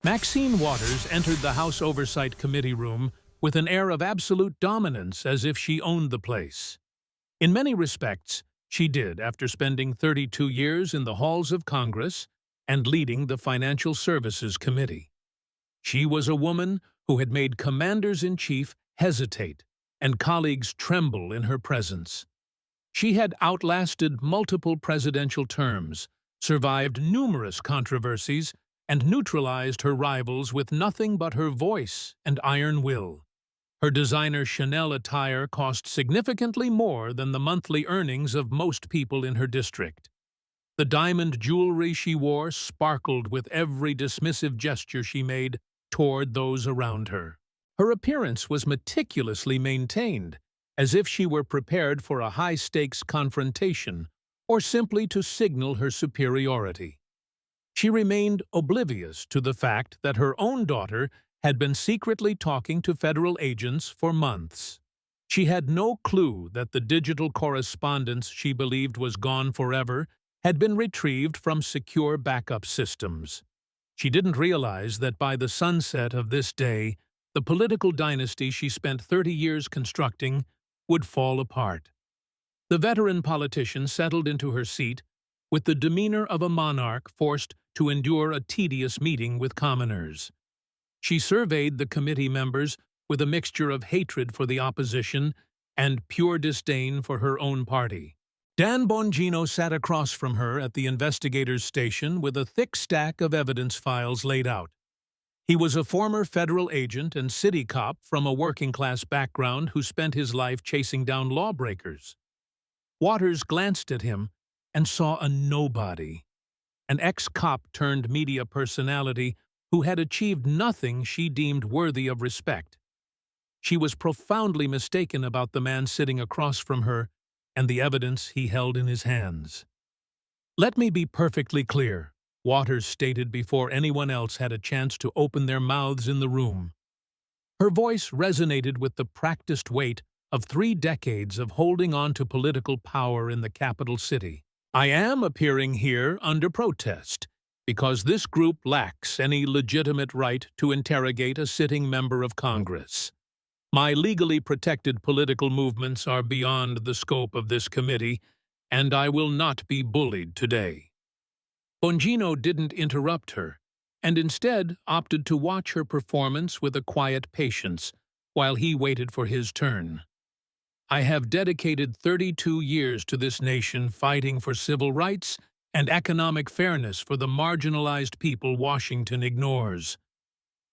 Maxine Waters entered the House Oversight Committee room with an air of absolute dominance, as if she owned the place. In many respects, she did, after spending 32 years in the halls of Congress and leading the Financial Services Committee. She was a woman who had made commanders-in-chief hesitate and colleagues tremble in her presence. She had outlasted multiple presidential terms, survived numerous controversies, and neutralized her rivals with nothing but her voice and iron will. Her designer Chanel attire cost significantly more than the monthly earnings of most people in her district. The diamond jewelry she wore sparkled with every dismissive gesture she made toward those around her. Her appearance was meticulously maintained, as if she were prepared for a high-stakes confrontation or simply to signal her superiority. She remained oblivious to the fact that her own daughter had been secretly talking to federal agents for months. She had no clue that the digital correspondence she believed was gone forever had been retrieved from secure backup systems. She didn't realize that by the sunset of this day, the political dynasty she spent 30 years constructing would fall apart. The veteran politician settled into her seat with the demeanor of a monarch forced to endure a tedious meeting with commoners. She surveyed the committee members with a mixture of hatred for the opposition and pure disdain for her own party. Dan Bongino sat across from her at the investigator's station with a thick stack of evidence files laid out. He was a former federal agent and city cop from a working-class background who spent his life chasing down lawbreakers. Waters glanced at him and saw a nobody, an ex-cop turned media personality who had achieved nothing she deemed worthy of respect. She was profoundly mistaken about the man sitting across from her and the evidence he held in his hands. "Let me be perfectly clear," Waters stated before anyone else had a chance to open their mouths in the room. Her voice resonated with the practiced weight of 3 decades of holding on to political power in the capital city. "I am appearing here under protest because this group lacks any legitimate right to interrogate a sitting member of Congress. My legally protected political movements are beyond the scope of this committee, and I will not be bullied today." Bongino didn't interrupt her, and instead opted to watch her performance with a quiet patience while he waited for his turn. "I have dedicated 32 years to this nation fighting for civil rights and economic fairness for the marginalized people Washington ignores.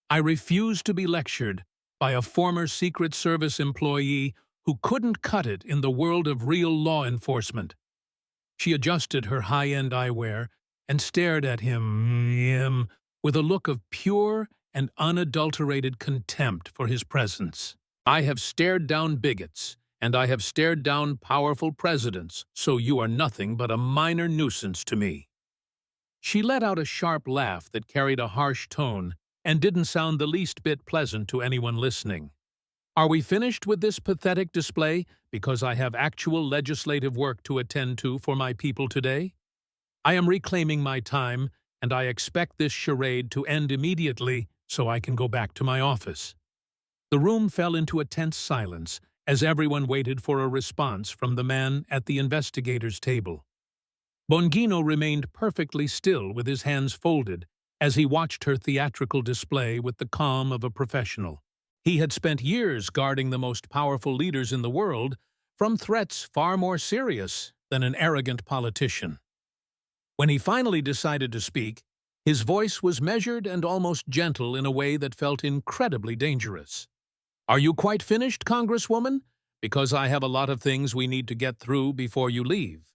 I refuse to be lectured by a former Secret Service employee who couldn't cut it in the world of real law enforcement." She adjusted her high-end eyewear and stared at him with a look of pure and unadulterated contempt for his presence. "I have stared down bigots, and I have stared down powerful presidents, so you are nothing but a minor nuisance to me." She let out a sharp laugh that carried a harsh tone and didn't sound the least bit pleasant to anyone listening. "Are we finished with this pathetic display because I have actual legislative work to attend to for my people today? I am reclaiming my time, and I expect this charade to end immediately so I can go back to my office." The room fell into a tense silence as everyone waited for a response from the man at the investigator's table. Bongino remained perfectly still with his hands folded as he watched her theatrical display with the calm of a professional. He had spent years guarding the most powerful leaders in the world from threats far more serious than an arrogant politician. When he finally decided to speak, his voice was measured and almost gentle in a way that felt incredibly dangerous. "Are you quite finished, Congresswoman? Because I have a lot of things we need to get through before you leave."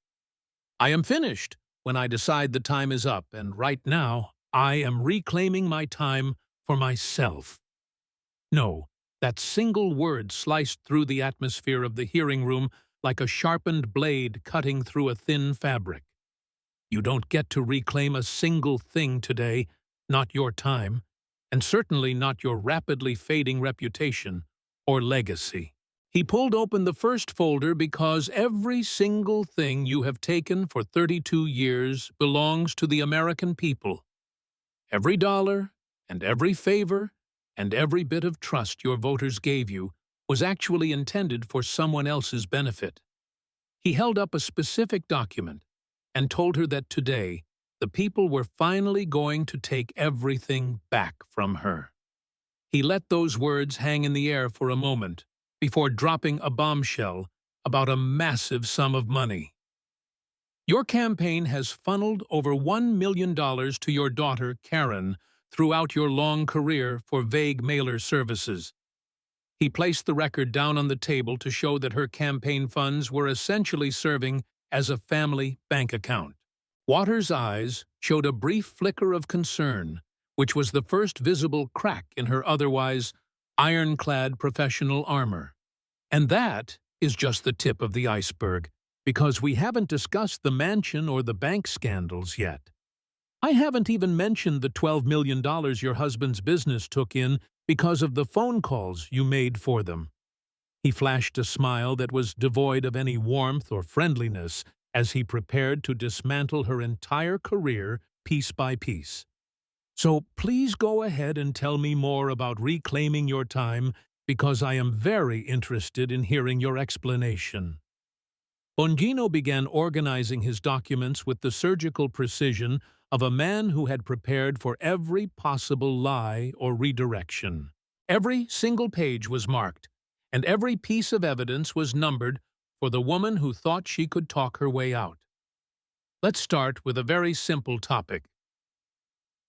"I am finished when I decide the time is up, and right now I am reclaiming my time for myself." No, that single word sliced through the atmosphere of the hearing room like a sharpened blade cutting through a thin fabric. You don't get to reclaim a single thing today, not your time, and certainly not your rapidly fading reputation or legacy. He pulled open the first folder because every single thing you have taken for 32 years belongs to the American people. Every dollar, and every favor and every bit of trust your voters gave you was actually intended for someone else's benefit. He held up a specific document and told her that today the people were finally going to take everything back from her. He let those words hang in the air for a moment before dropping a bombshell about a massive sum of money. Your campaign has funneled over $1 million to your daughter, Karen, throughout your long career for vague mailer services. He placed the record down on the table to show that her campaign funds were essentially serving as a family bank account. Waters' eyes showed a brief flicker of concern, which was the first visible crack in her otherwise ironclad professional armor. And that is just the tip of the iceberg, because we haven't discussed the mansion or the bank scandals yet. I haven't even mentioned the $12 million your husband's business took in because of the phone calls you made for them. He flashed a smile that was devoid of any warmth or friendliness as he prepared to dismantle her entire career piece by piece. So please go ahead and tell me more about reclaiming your time, because I am very interested in hearing your explanation. Bongino began organizing his documents with the surgical precision of a man who had prepared for every possible lie or redirection. Every single page was marked, and every piece of evidence was numbered for the woman who thought she could talk her way out. Let's start with a very simple topic.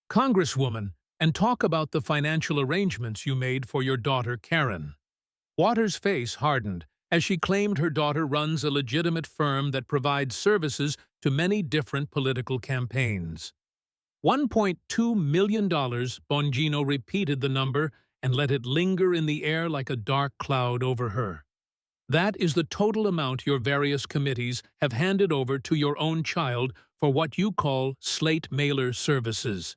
Congresswoman, and talk about the financial arrangements you made for your daughter, Karen. Waters' face hardened as she claimed her daughter runs a legitimate firm that provides services to many different political campaigns. $1.2 million, Bongino repeated the number and let it linger in the air like a dark cloud over her. That is the total amount your various committees have handed over to your own child for what you call slate mailer services.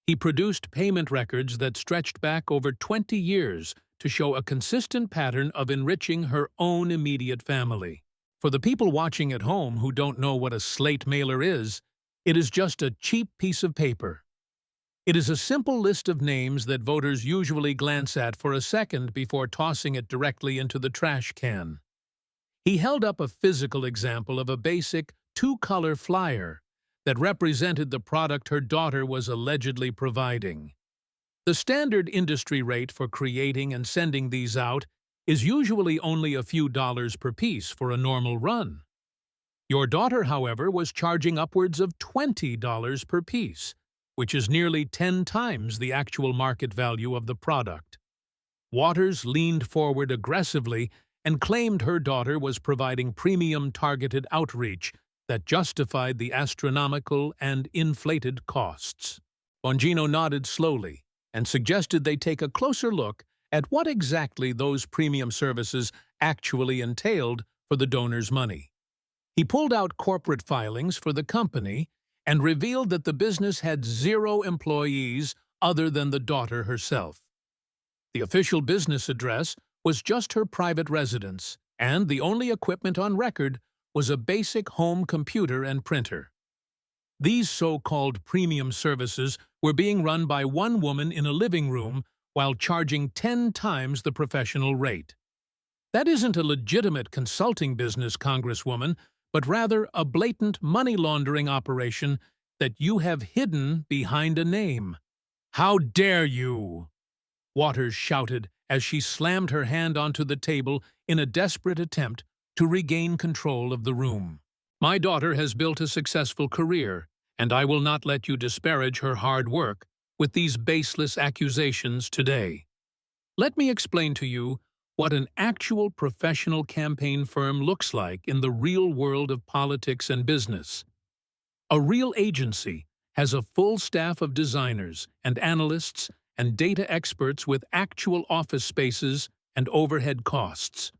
He produced payment records that stretched back over 20 years to show a consistent pattern of enriching her own immediate family. For the people watching at home who don't know what a slate mailer is, it is just a cheap piece of paper. It is a simple list of names that voters usually glance at for a second before tossing it directly into the trash can. He held up a physical example of a basic two-color flyer that represented the product her daughter was allegedly providing. The standard industry rate for creating and sending these out is usually only a few dollars per piece for a normal run. Your daughter, however, was charging upwards of $20 per piece, which is nearly 10 times the actual market value of the product. Waters leaned forward aggressively and claimed her daughter was providing premium targeted outreach that justified the astronomical and inflated costs. Bongino nodded slowly and suggested they take a closer look at what exactly those premium services actually entailed for the donor's money. He pulled out corporate filings for the company and revealed that the business had 0 employees other than the daughter herself. The official business address was just her private residence, and the only equipment on record was a basic home computer and printer. These so-called premium services were being run by one woman in a living room while charging 10 times the professional rate. That isn't a legitimate consulting business, Congresswoman, but rather a blatant money laundering operation that you have hidden behind a name. How dare you? Waters shouted as she slammed her hand onto the table in a desperate attempt to regain control of the room. My daughter has built a successful career, and I will not let you disparage her hard work with these baseless accusations today. Let me explain to you what an actual professional campaign firm looks like in the real world of politics and business. A real agency has a full staff of designers and analysts and data experts with actual office spaces and overhead costs.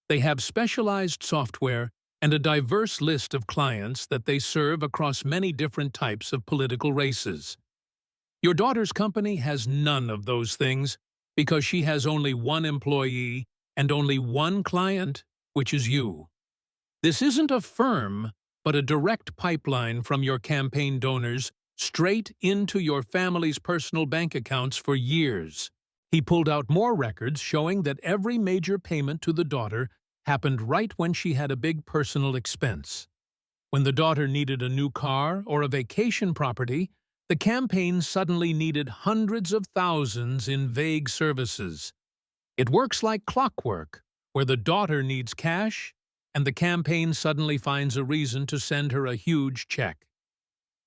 They have specialized software and a diverse list of clients that they serve across many different types of political races. Your daughter's company has none of those things because she has only one employee and only one client, which is you. This isn't a firm, but a direct pipeline from your campaign donors straight into your family's personal bank accounts for years. He pulled out more records showing that every major payment to the daughter happened right when she had a big personal expense. When the daughter needed a new car or a vacation property, the campaign suddenly needed hundreds of thousands in vague services. It works like clockwork, where the daughter needs cash, and the campaign suddenly finds a reason to send her a huge check.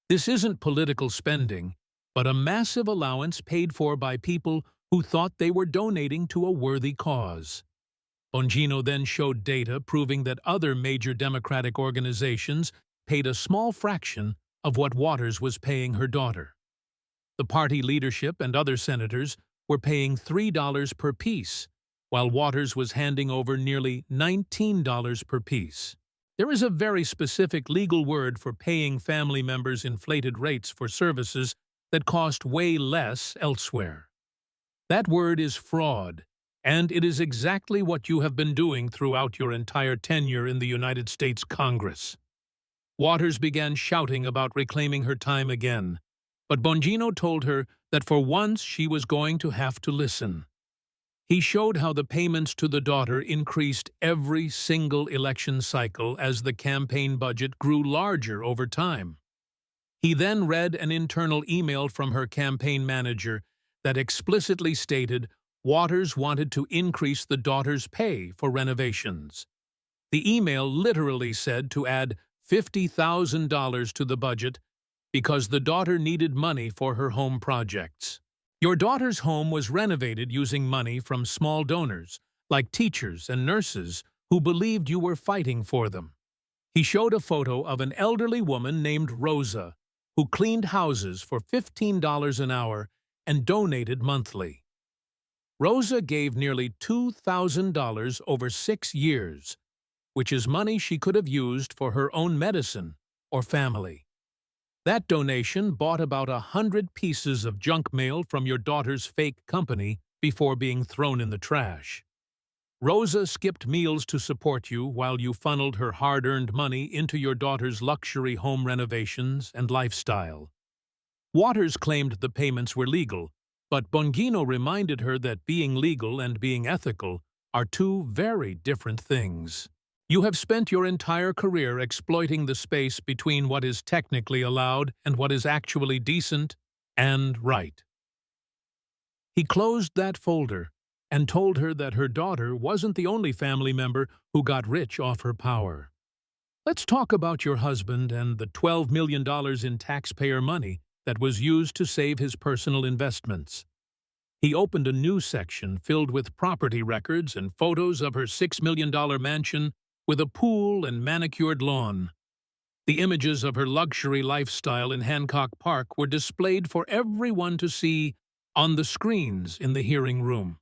This isn't political spending, but a massive allowance paid for by people who thought they were donating to a worthy cause. Bongino then showed data proving that other major Democratic organizations paid a small fraction of what Waters was paying her daughter. The party leadership and other senators were paying $3 per piece, while Waters was handing over nearly $19 per piece. There is a very specific legal word for paying family members inflated rates for services that cost way less elsewhere. That word is fraud, and it is exactly what you have been doing throughout your entire tenure in the United States Congress. Waters began shouting about reclaiming her time again, but Bongino told her that for once she was going to have to listen. He showed how the payments to the daughter increased every single election cycle as the campaign budget grew larger over time. He then read an internal email from her campaign manager that explicitly stated Waters wanted to increase the daughter's pay for renovations. The email literally said to add $50,000 to the budget because the daughter needed money for her home projects. Your daughter's home was renovated using money from small donors, like teachers and nurses, who believed you were fighting for them. He showed a photo of an elderly woman named Rosa, who cleaned houses for $15 an hour and donated monthly. Rosa gave nearly $2,000 over 6 years, which is money she could have used for her own medicine or family. That donation bought about 100 pieces of junk mail from your daughter's fake company before being thrown in the trash. Rosa skipped meals to support you while you funneled her hard-earned money into your daughter's luxury home renovations and lifestyle. Waters claimed the payments were legal, but Bongino reminded her that being legal and being ethical are two very different things. You have spent your entire career exploiting the space between what is technically allowed and what is actually decent and right. He closed that folder and told her that her daughter wasn't the only family member who got rich off her power. Let's talk about your husband and the $12 million in taxpayer money that was used to save his personal investments. He opened a new section filled with property records and photos of her $6 million mansion with a pool and manicured lawn. The images of her luxury lifestyle in Hancock Park were displayed for everyone to see on the screens in the hearing room.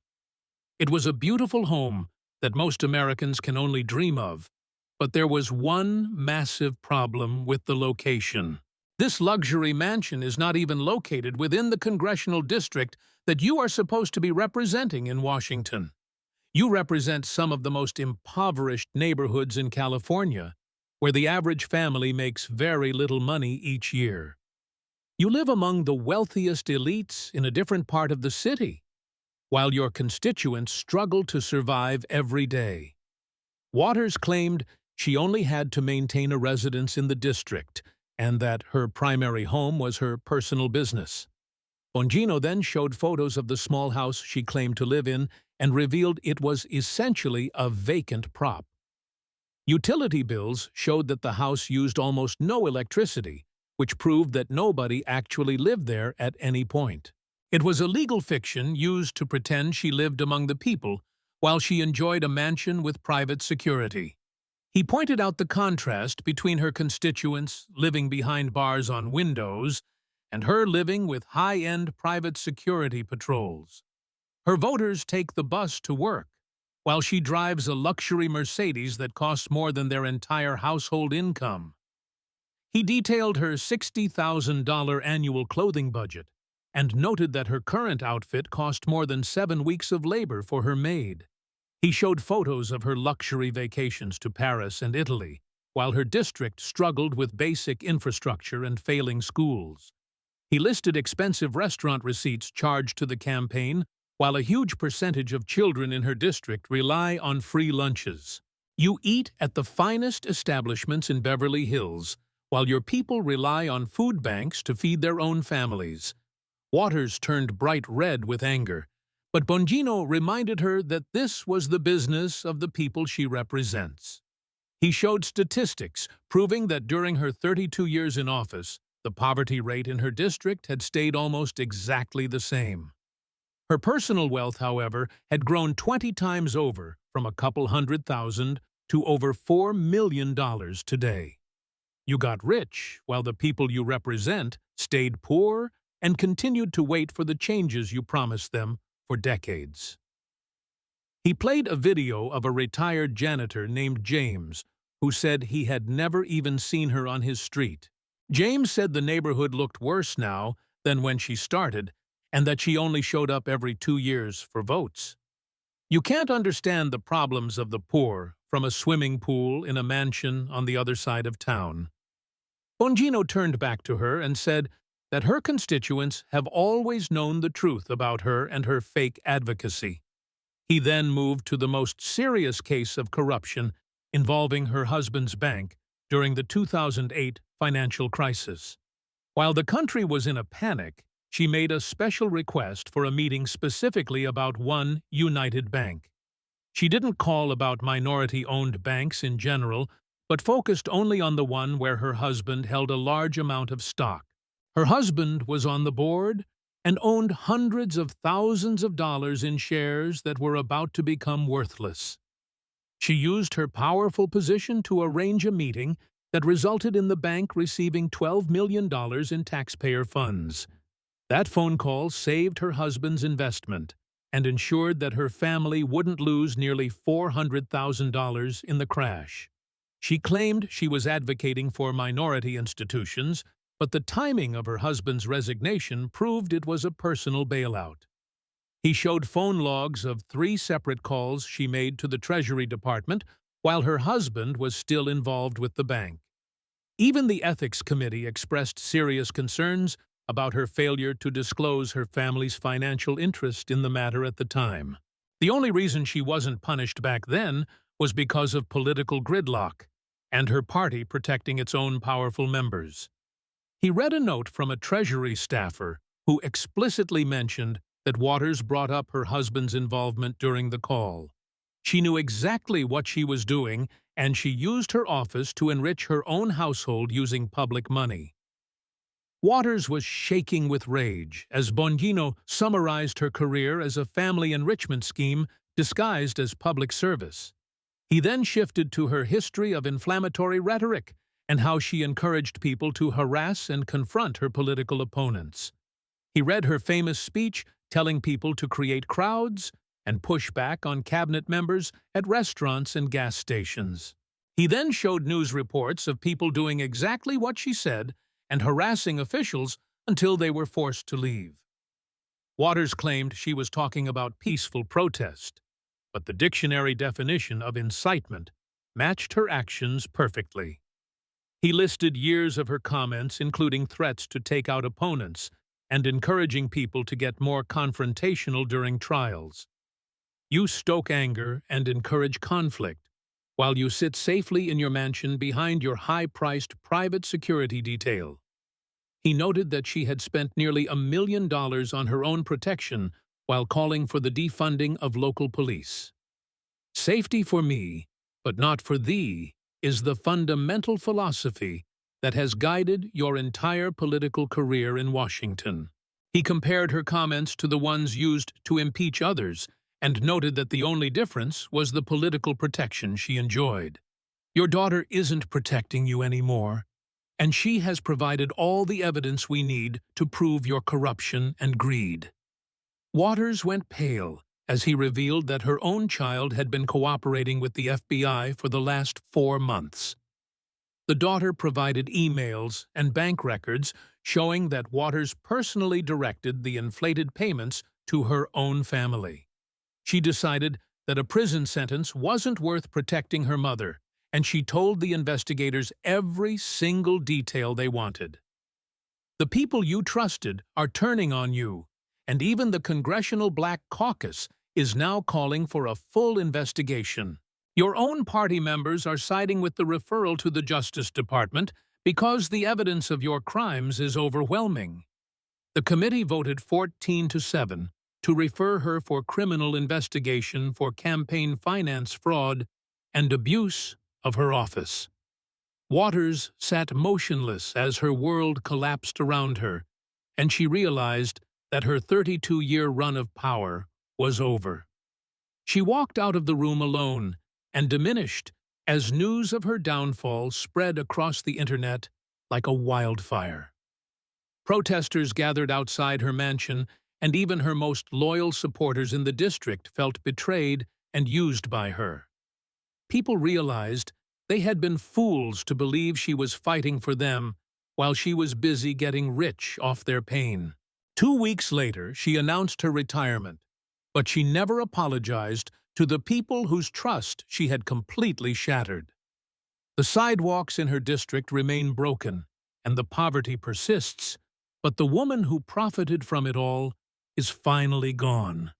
It was a beautiful home that most Americans can only dream of, but there was one massive problem with the location. This luxury mansion is not even located within the congressional district that you are supposed to be representing in Washington. You represent some of the most impoverished neighborhoods in California, where the average family makes very little money each year. You live among the wealthiest elites in a different part of the city, while your constituents struggle to survive every day. Waters claimed she only had to maintain a residence in the district, and that her primary home was her personal business. Bongino then showed photos of the small house she claimed to live in and revealed it was essentially a vacant prop. Utility bills showed that the house used almost no electricity, which proved that nobody actually lived there at any point. It was a legal fiction used to pretend she lived among the people while she enjoyed a mansion with private security. He pointed out the contrast between her constituents living behind bars on windows and her living with high-end private security patrols. Her voters take the bus to work, while she drives a luxury Mercedes that costs more than their entire household income. He detailed her $60,000 annual clothing budget and noted that her current outfit cost more than 7 weeks of labor for her maid. He showed photos of her luxury vacations to Paris and Italy, while her district struggled with basic infrastructure and failing schools. He listed expensive restaurant receipts charged to the campaign, while a huge percentage of children in her district rely on free lunches. You eat at the finest establishments in Beverly Hills, while your people rely on food banks to feed their own families. Waters turned bright red with anger, but Bongino reminded her that this was the business of the people she represents. He showed statistics proving that during her 32 years in office, the poverty rate in her district had stayed almost exactly the same. Her personal wealth, however, had grown 20 times over, from a couple $100,000 to over $4 million today. You got rich, while the people you represent stayed poor and continued to wait for the changes you promised them for decades. He played a video of a retired janitor named James, who said he had never even seen her on his street. James said the neighborhood looked worse now than when she started, and that she only showed up every 2 years for votes. You can't understand the problems of the poor from a swimming pool in a mansion on the other side of town. Bongino turned back to her and said that her constituents have always known the truth about her and her fake advocacy. He then moved to the most serious case of corruption involving her husband's bank during the 2008 financial crisis. While the country was in a panic, she made a special request for a meeting specifically about one United Bank. She didn't call about minority-owned banks in general, but focused only on the one where her husband held a large amount of stock. Her husband was on the board and owned hundreds of thousands of dollars in shares that were about to become worthless. She used her powerful position to arrange a meeting that resulted in the bank receiving $12 million in taxpayer funds. That phone call saved her husband's investment and ensured that her family wouldn't lose nearly $400,000 in the crash. She claimed she was advocating for minority institutions, but the timing of her husband's resignation proved it was a personal bailout. He showed phone logs of 3 separate calls she made to the Treasury Department while her husband was still involved with the bank. Even the Ethics Committee expressed serious concerns about her failure to disclose her family's financial interest in the matter at the time. The only reason she wasn't punished back then was because of political gridlock and her party protecting its own powerful members. He read a note from a Treasury staffer who explicitly mentioned that Waters brought up her husband's involvement during the call. She knew exactly what she was doing, and she used her office to enrich her own household using public money. Waters was shaking with rage as Bongino summarized her career as a family enrichment scheme disguised as public service. He then shifted to her history of inflammatory rhetoric and how she encouraged people to harass and confront her political opponents. He read her famous speech telling people to create crowds and push back on cabinet members at restaurants and gas stations. He then showed news reports of people doing exactly what she said and harassing officials until they were forced to leave. Waters claimed she was talking about peaceful protest, but the dictionary definition of incitement matched her actions perfectly. He listed years of her comments, including threats to take out opponents and encouraging people to get more confrontational during trials. You stoke anger and encourage conflict, while you sit safely in your mansion behind your high-priced private security detail. He noted that she had spent nearly $1 million on her own protection while calling for the defunding of local police. Safety for me, but not for thee, is the fundamental philosophy that has guided your entire political career in Washington. He compared her comments to the ones used to impeach others and noted that the only difference was the political protection she enjoyed. Your daughter isn't protecting you anymore, and she has provided all the evidence we need to prove your corruption and greed. Waters went pale as he revealed that her own child had been cooperating with the FBI for the last 4 months. The daughter provided emails and bank records showing that Waters personally directed the inflated payments to her own family. She decided that a prison sentence wasn't worth protecting her mother, and she told the investigators every single detail they wanted. The people you trusted are turning on you, and even the Congressional Black Caucus is now calling for a full investigation. Your own party members are siding with the referral to the Justice Department because the evidence of your crimes is overwhelming. The committee voted 14-7 to refer her for criminal investigation for campaign finance fraud and abuse of her office. Waters sat motionless as her world collapsed around her, and she realized that her 32-year run of power was over. She walked out of the room alone and diminished as news of her downfall spread across the internet like a wildfire. Protesters gathered outside her mansion, and even her most loyal supporters in the district felt betrayed and used by her. People realized they had been fools to believe she was fighting for them while she was busy getting rich off their pain. 2 weeks later, she announced her retirement, but she never apologized to the people whose trust she had completely shattered. The sidewalks in her district remain broken, and the poverty persists, but the woman who profited from it all is finally gone.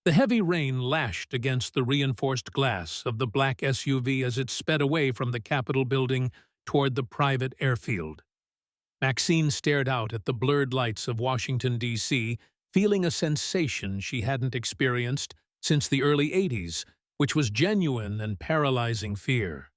The heavy rain lashed against the reinforced glass of the black SUV as it sped away from the Capitol building toward the private airfield. Maxine stared out at the blurred lights of Washington, D.C., feeling a sensation she hadn't experienced since the early 80s, which was genuine and paralyzing fear.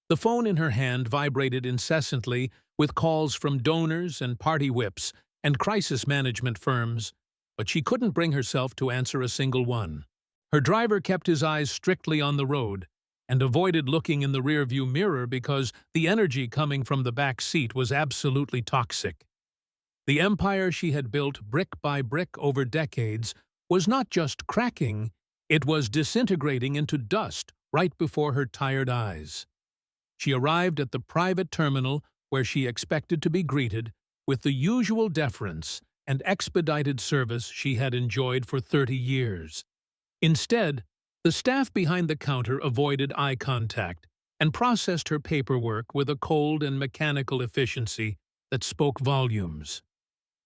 The phone in her hand vibrated incessantly with calls from donors and party whips and crisis management firms, but she couldn't bring herself to answer a single one. Her driver kept his eyes strictly on the road and avoided looking in the rearview mirror because the energy coming from the back seat was absolutely toxic. The empire she had built brick by brick over decades was not just cracking, it was disintegrating into dust right before her tired eyes. She arrived at the private terminal where she expected to be greeted with the usual deference and expedited service she had enjoyed for 30 years. Instead, the staff behind the counter avoided eye contact and processed her paperwork with a cold and mechanical efficiency that spoke volumes.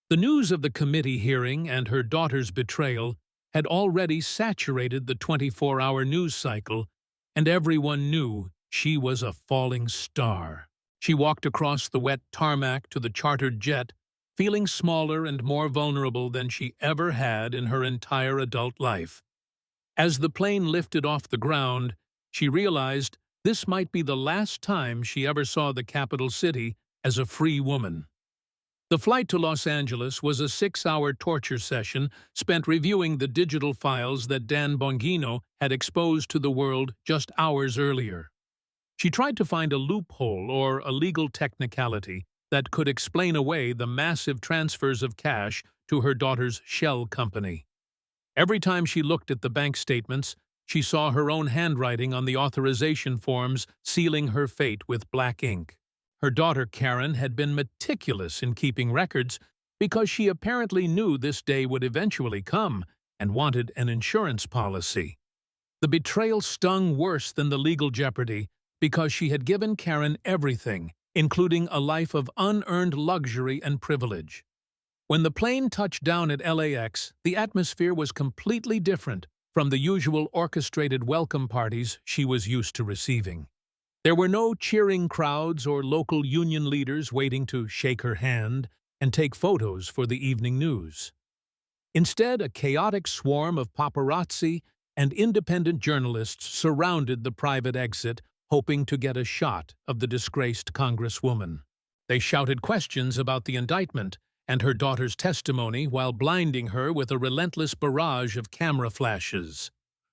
The news of the committee hearing and her daughter's betrayal had already saturated the 24-hour news cycle, and everyone knew she was a falling star. She walked across the wet tarmac to the chartered jet, feeling smaller and more vulnerable than she ever had in her entire adult life. As the plane lifted off the ground, she realized this might be the last time she ever saw the capital city as a free woman. The flight to Los Angeles was a 6-hour torture session spent reviewing the digital files that Bongino had exposed to the world just hours earlier. She tried to find a loophole or a legal technicality that could explain away the massive transfers of cash to her daughter's shell company. Every time she looked at the bank statements, she saw her own handwriting on the authorization forms sealing her fate with black ink. Her daughter Karen had been meticulous in keeping records because she apparently knew this day would eventually come and wanted an insurance policy. The betrayal stung worse than the legal jeopardy because she had given Karen everything, including a life of unearned luxury and privilege. When the plane touched down at LAX, the atmosphere was completely different from the usual orchestrated welcome parties she was used to receiving. There were no cheering crowds or local union leaders waiting to shake her hand and take photos for the evening news. Instead, a chaotic swarm of paparazzi and independent journalists surrounded the private exit, hoping to get a shot of the disgraced Congresswoman. They shouted questions about the indictment and her daughter's testimony while blinding her with a relentless barrage of camera flashes.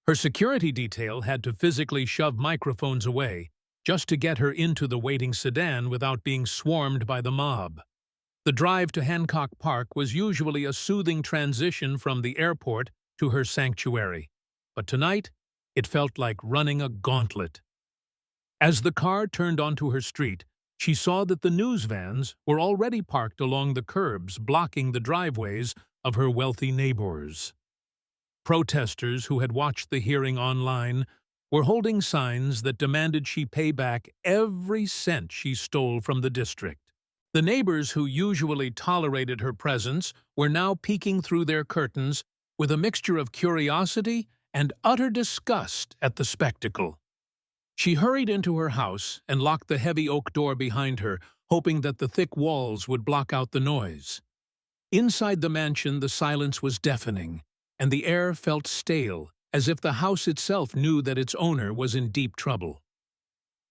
Her security detail had to physically shove microphones away just to get her into the waiting sedan without being swarmed by the mob. The drive to Hancock Park was usually a soothing transition from the airport to her sanctuary, but tonight it felt like running a gauntlet. As the car turned onto her street, she saw that the news vans were already parked along the curbs, blocking the driveways of her wealthy neighbors. Protesters who had watched the hearing online were holding signs that demanded she pay back every cent she stole from the district. The neighbors who usually tolerated her presence were now peeking through their curtains with a mixture of curiosity and utter disgust at the spectacle. She hurried into her house and locked the heavy oak door behind her, hoping that the thick walls would block out the noise. Inside the mansion, the silence was deafening, and the air felt stale, as if the house itself knew that its owner was in deep trouble.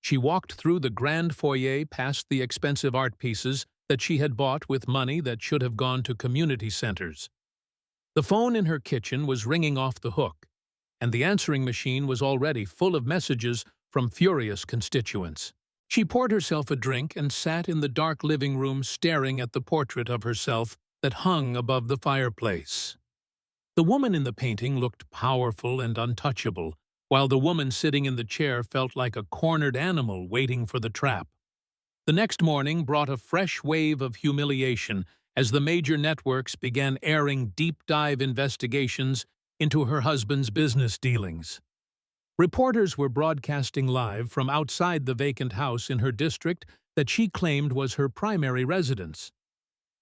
She walked through the grand foyer past the expensive art pieces that she had bought with money that should have gone to community centers. The phone in her kitchen was ringing off the hook, and the answering machine was already full of messages from furious constituents. She poured herself a drink and sat in the dark living room staring at the portrait of herself that hung above the fireplace. The woman in the painting looked powerful and untouchable, while the woman sitting in the chair felt like a cornered animal waiting for the trap. The next morning brought a fresh wave of humiliation as the major networks began airing deep-dive investigations into her husband's business dealings. Reporters were broadcasting live from outside the vacant house in her district that she claimed was her primary residence.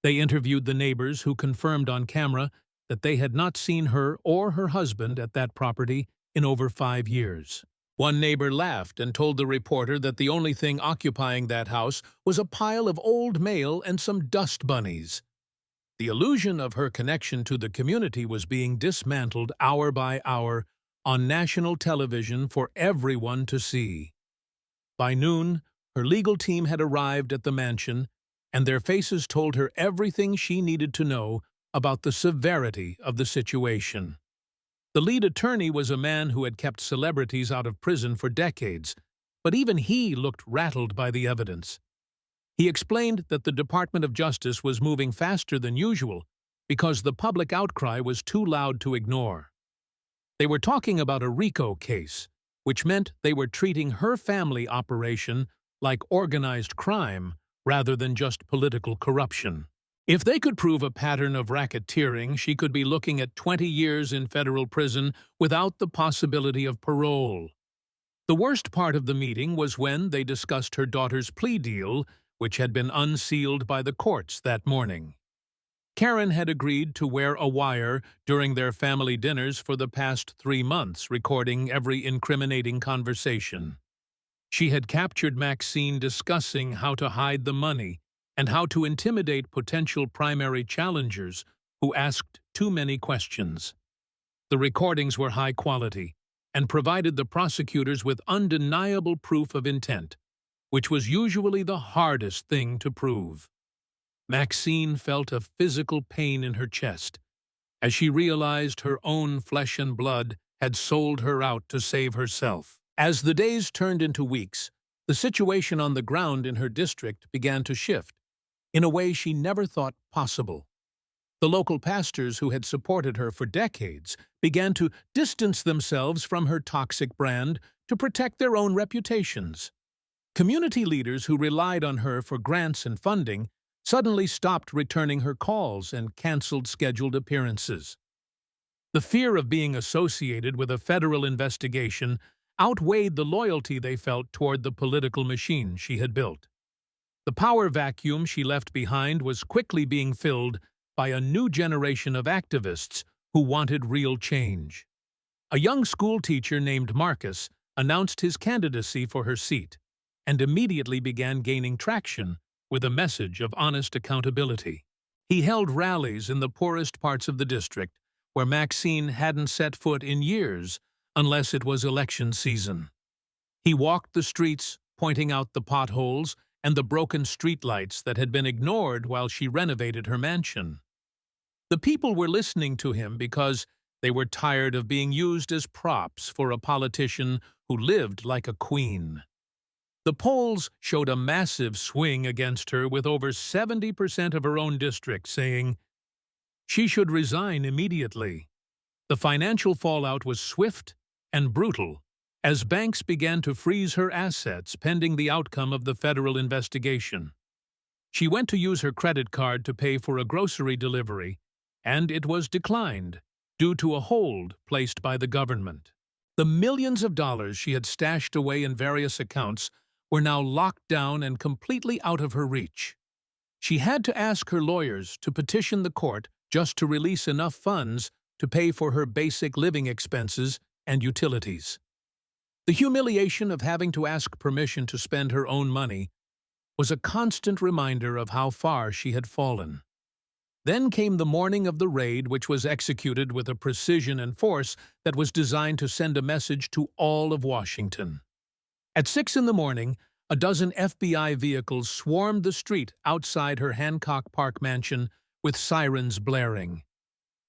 They interviewed the neighbors who confirmed on camera that they had not seen her or her husband at that property in over 5 years. One neighbor laughed and told the reporter that the only thing occupying that house was a pile of old mail and some dust bunnies. The illusion of her connection to the community was being dismantled hour by hour on national television for everyone to see. By noon, her legal team had arrived at the mansion, and their faces told her everything she needed to know about the severity of the situation. The lead attorney was a man who had kept celebrities out of prison for decades, but even he looked rattled by the evidence. He explained that the Department of Justice was moving faster than usual because the public outcry was too loud to ignore. They were talking about a RICO case, which meant they were treating her family operation like organized crime rather than just political corruption. If they could prove a pattern of racketeering, she could be looking at 20 years in federal prison without the possibility of parole. The worst part of the meeting was when they discussed her daughter's plea deal, which had been unsealed by the courts that morning. Karen had agreed to wear a wire during their family dinners for the past 3 months, recording every incriminating conversation. She had captured Maxine discussing how to hide the money and how to intimidate potential primary challengers who asked too many questions. The recordings were high quality and provided the prosecutors with undeniable proof of intent, which was usually the hardest thing to prove. Maxine felt a physical pain in her chest as she realized her own flesh and blood had sold her out to save herself. As the days turned into weeks, the situation on the ground in her district began to shift in a way she never thought possible. The local pastors who had supported her for decades began to distance themselves from her toxic brand to protect their own reputations. Community leaders who relied on her for grants and funding suddenly stopped returning her calls and canceled scheduled appearances. The fear of being associated with a federal investigation outweighed the loyalty they felt toward the political machine she had built. The power vacuum she left behind was quickly being filled by a new generation of activists who wanted real change. A young school teacher named Marcus announced his candidacy for her seat and immediately began gaining traction with a message of honest accountability. He held rallies in the poorest parts of the district, where Maxine hadn't set foot in years unless it was election season. He walked the streets, pointing out the potholes and the broken streetlights that had been ignored while she renovated her mansion. The people were listening to him because they were tired of being used as props for a politician who lived like a queen. The polls showed a massive swing against her, with over 70% of her own district saying she should resign immediately. The financial fallout was swift and brutal, as banks began to freeze her assets pending the outcome of the federal investigation. She went to use her credit card to pay for a grocery delivery, and it was declined due to a hold placed by the government. The millions of dollars she had stashed away in various accounts were now locked down and completely out of her reach. She had to ask her lawyers to petition the court just to release enough funds to pay for her basic living expenses and utilities. The humiliation of having to ask permission to spend her own money was a constant reminder of how far she had fallen. Then came the morning of the raid, which was executed with a precision and force that was designed to send a message to all of Washington. At 6 in the morning, a dozen FBI vehicles swarmed the street outside her Hancock Park mansion with sirens blaring.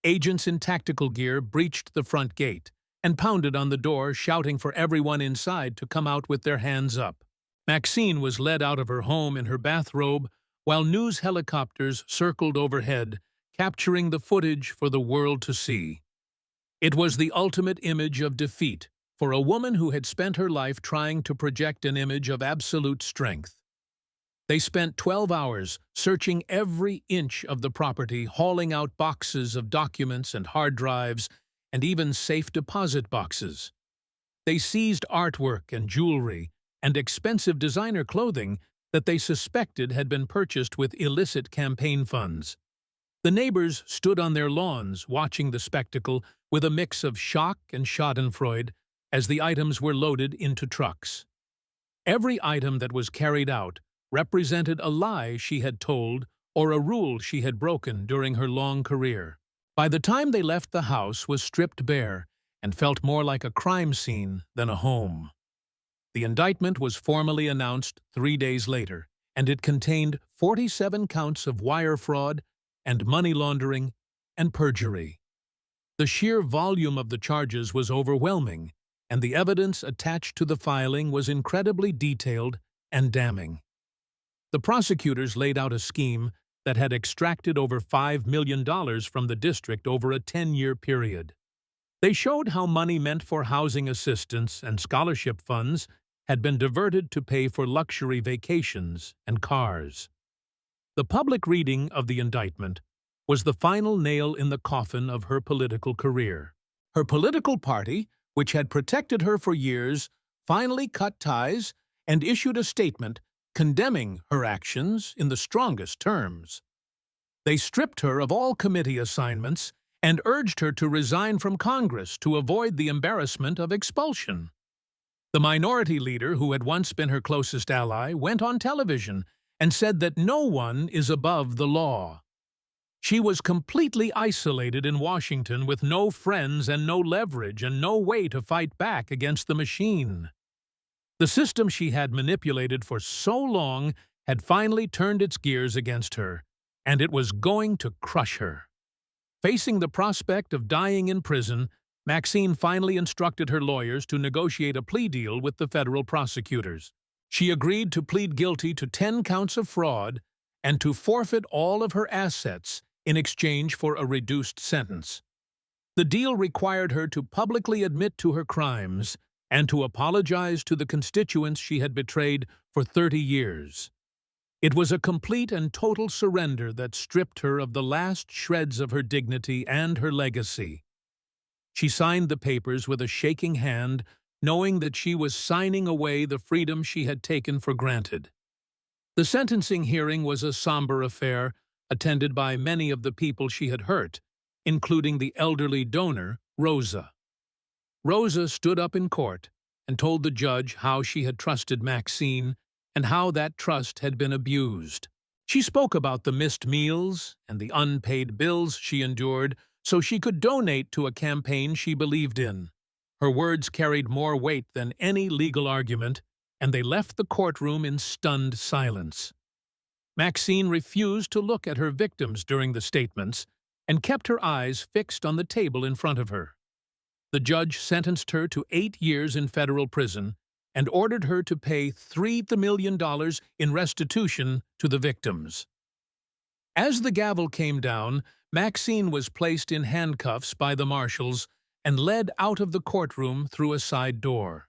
Agents in tactical gear breached the front gate and pounded on the door, shouting for everyone inside to come out with their hands up. Maxine was led out of her home in her bathrobe, while news helicopters circled overhead, capturing the footage for the world to see. It was the ultimate image of defeat for a woman who had spent her life trying to project an image of absolute strength. They spent 12 hours searching every inch of the property, hauling out boxes of documents and hard drives, and even safe deposit boxes. They seized artwork and jewelry and expensive designer clothing that they suspected had been purchased with illicit campaign funds. The neighbors stood on their lawns watching the spectacle with a mix of shock and schadenfreude as the items were loaded into trucks. Every item that was carried out represented a lie she had told or a rule she had broken during her long career. By the time they left, the house was stripped bare and felt more like a crime scene than a home. The indictment was formally announced 3 days later, and it contained 47 counts of wire fraud and money laundering and perjury. The sheer volume of the charges was overwhelming, and the evidence attached to the filing was incredibly detailed and damning. The prosecutors laid out a scheme that had extracted over $5 million from the district over a 10-year period. They showed how money meant for housing assistance and scholarship funds had been diverted to pay for luxury vacations and cars. The public reading of the indictment was the final nail in the coffin of her political career. Her political party, which had protected her for years, finally cut ties and issued a statement condemning her actions in the strongest terms. They stripped her of all committee assignments and urged her to resign from Congress to avoid the embarrassment of expulsion. The minority leader, who had once been her closest ally, went on television and said that no one is above the law. She was completely isolated in Washington with no friends and no leverage and no way to fight back against the machine. The system she had manipulated for so long had finally turned its gears against her, and it was going to crush her. Facing the prospect of dying in prison, Maxine finally instructed her lawyers to negotiate a plea deal with the federal prosecutors. She agreed to plead guilty to 10 counts of fraud and to forfeit all of her assets in exchange for a reduced sentence. The deal required her to publicly admit to her crimes and to apologize to the constituents she had betrayed for 30 years. It was a complete and total surrender that stripped her of the last shreds of her dignity and her legacy. She signed the papers with a shaking hand, knowing that she was signing away the freedom she had taken for granted. The sentencing hearing was a somber affair, attended by many of the people she had hurt, including the elderly donor, Rosa. Rosa stood up in court and told the judge how she had trusted Maxine and how that trust had been abused. She spoke about the missed meals and the unpaid bills she endured so she could donate to a campaign she believed in. Her words carried more weight than any legal argument, and they left the courtroom in stunned silence. Maxine refused to look at her victims during the statements and kept her eyes fixed on the table in front of her. The judge sentenced her to 8 years in federal prison and ordered her to pay $3 million in restitution to the victims. As the gavel came down, Maxine was placed in handcuffs by the marshals and led out of the courtroom through a side door.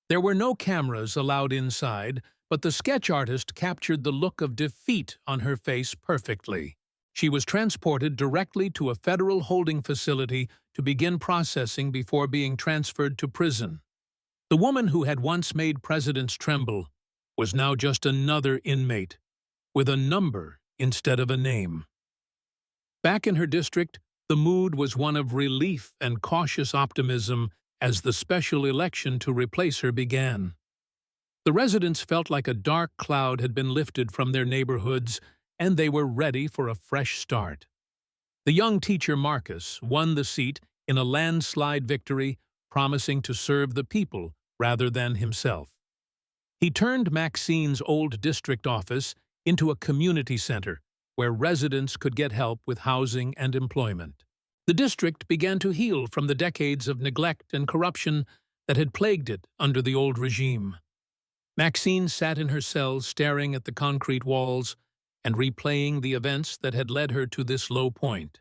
There were no cameras allowed inside, but the sketch artist captured the look of defeat on her face perfectly. She was transported directly to a federal holding facility to begin processing before being transferred to prison. The woman who had once made presidents tremble was now just another inmate, with a number instead of a name. Back in her district, the mood was one of relief and cautious optimism as the special election to replace her began. The residents felt like a dark cloud had been lifted from their neighborhoods, and they were ready for a fresh start. The young teacher Marcus won the seat in a landslide victory, promising to serve the people rather than himself. He turned Maxine's old district office into a community center where residents could get help with housing and employment. The district began to heal from the decades of neglect and corruption that had plagued it under the old regime. Maxine sat in her cell staring at the concrete walls and replaying the events that had led her to this low point.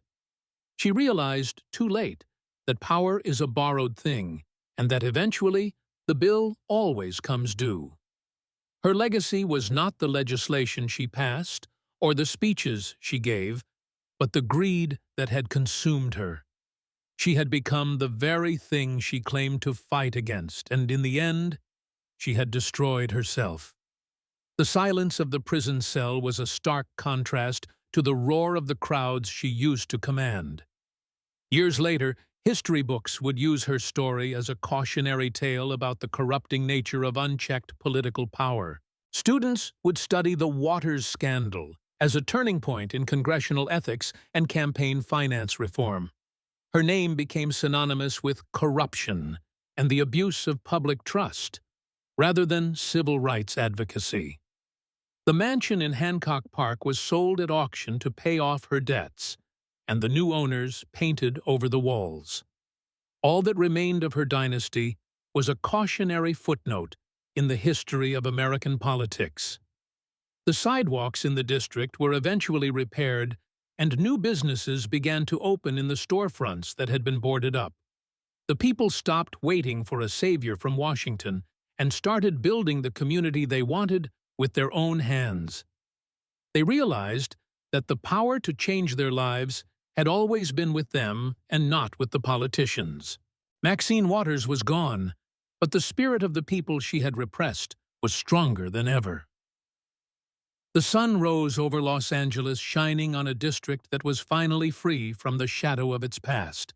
She realized, too late, that power is a borrowed thing and that eventually the bill always comes due. Her legacy was not the legislation she passed or the speeches she gave, but the greed that had consumed her. She had become the very thing she claimed to fight against, and in the end, she had destroyed herself. The silence of the prison cell was a stark contrast to the roar of the crowds she used to command. Years later, history books would use her story as a cautionary tale about the corrupting nature of unchecked political power. Students would study the Waters scandal as a turning point in congressional ethics and campaign finance reform. Her name became synonymous with corruption and the abuse of public trust, rather than civil rights advocacy. The mansion in Hancock Park was sold at auction to pay off her debts, and the new owners painted over the walls. All that remained of her dynasty was a cautionary footnote in the history of American politics. The sidewalks in the district were eventually repaired, and new businesses began to open in the storefronts that had been boarded up. The people stopped waiting for a savior from Washington and started building the community they wanted with their own hands. They realized that the power to change their lives had always been with them and not with the politicians. Maxine Waters was gone, but the spirit of the people she had repressed was stronger than ever. The sun rose over Los Angeles, shining on a district that was finally free from the shadow of its past.